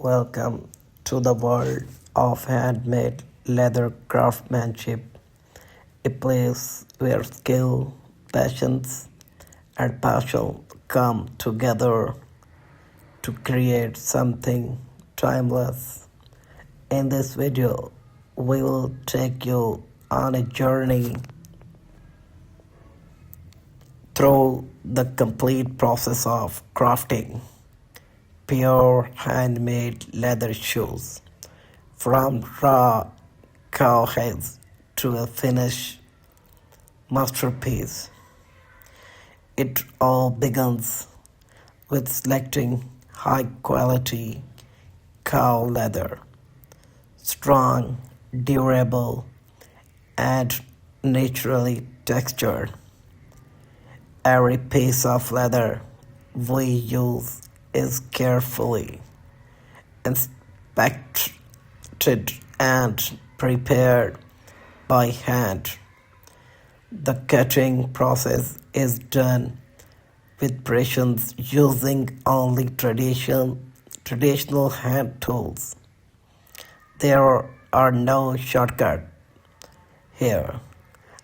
Welcome to the world of handmade leather craftsmanship, a place where skill, patience, and passion come together to create something timeless. In this video, we will take you on a journey through the complete process of crafting pure handmade leather shoes, from raw cowhides to a finished masterpiece. It all begins with selecting high quality cow leather, strong, durable, and naturally textured. Every piece of leather we use is carefully inspected and prepared by hand. The cutting process is done with precision using only traditional hand tools. There are no shortcuts here,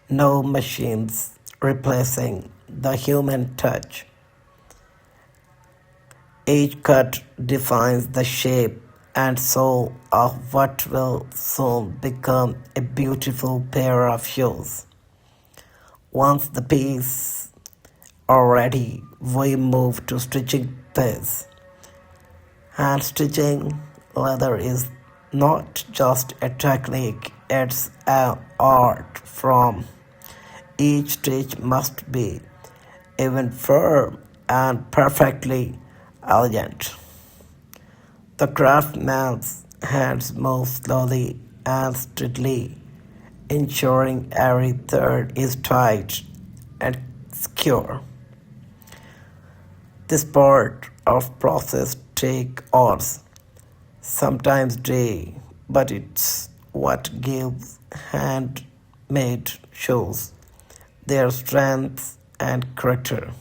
no machines replacing the human touch. Each cut defines the shape and soul of what will soon become a beautiful pair of shoes. Once the pieces are ready, we move to stitching phase. Hand stitching leather is not just a technique, it's an art form. Each stitch must be even firm and perfectly elegant. The craftsman's hands move slowly and steadily, ensuring every thread is tight and secure. This part of process takes hours, sometimes days, but it's what gives handmade shoes their strength and character.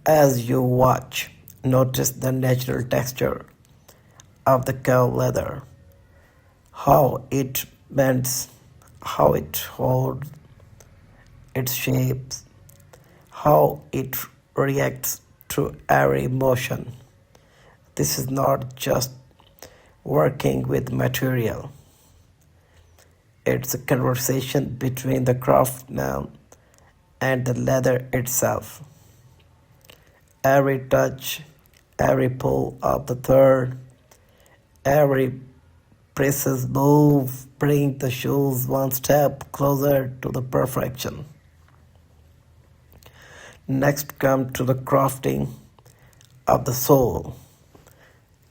As you watch, notice the natural texture of the cow leather, how it bends, how it holds its shapes, how it reacts to every motion. This is not just working with material, it's a conversation between the craftsman and the leather itself. Every touch, every pull of the thread, every precise move bring the shoes one step closer to the perfection. Next come to the crafting of the soul.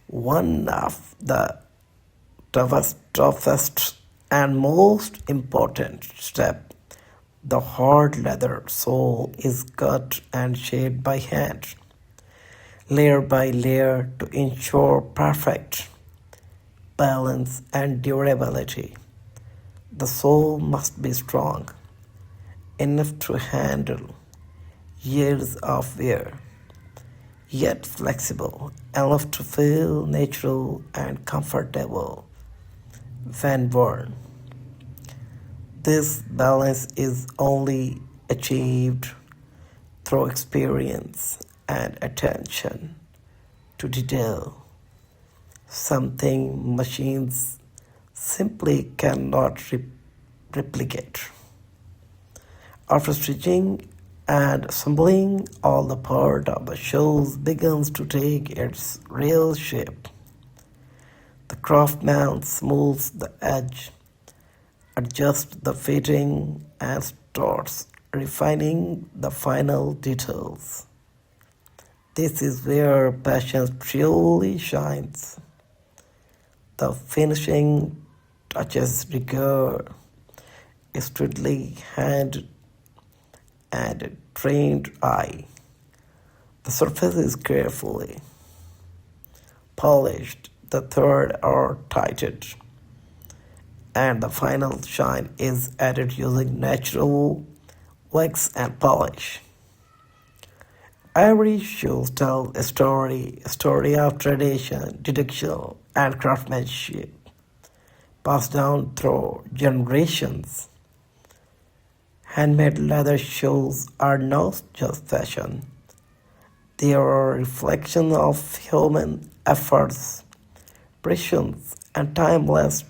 One of the toughest and most important step. The hard leather sole is cut and shaped by hand, layer by layer, to ensure perfect balance and durability. The sole must be strong, enough to handle years of wear, yet flexible enough to feel natural and comfortable when worn. This balance is only achieved through experience and attention to detail, something machines simply cannot replicate. After stitching and assembling, all the part of the shoes begins to take its real shape. The craftsman smooths the edge, adjusts the fitting, and starts refining the final details. This is where passion truly shines. The finishing touches require a steady hand and a trained eye. The surface is carefully polished, the threads are tightened, and the final shine is added using natural wax and polish. Every shoe tells a story of tradition, dedication, and craftsmanship, passed down through generations. Handmade leather shoes are not just fashion, they are a reflection of human efforts, precision, and timeless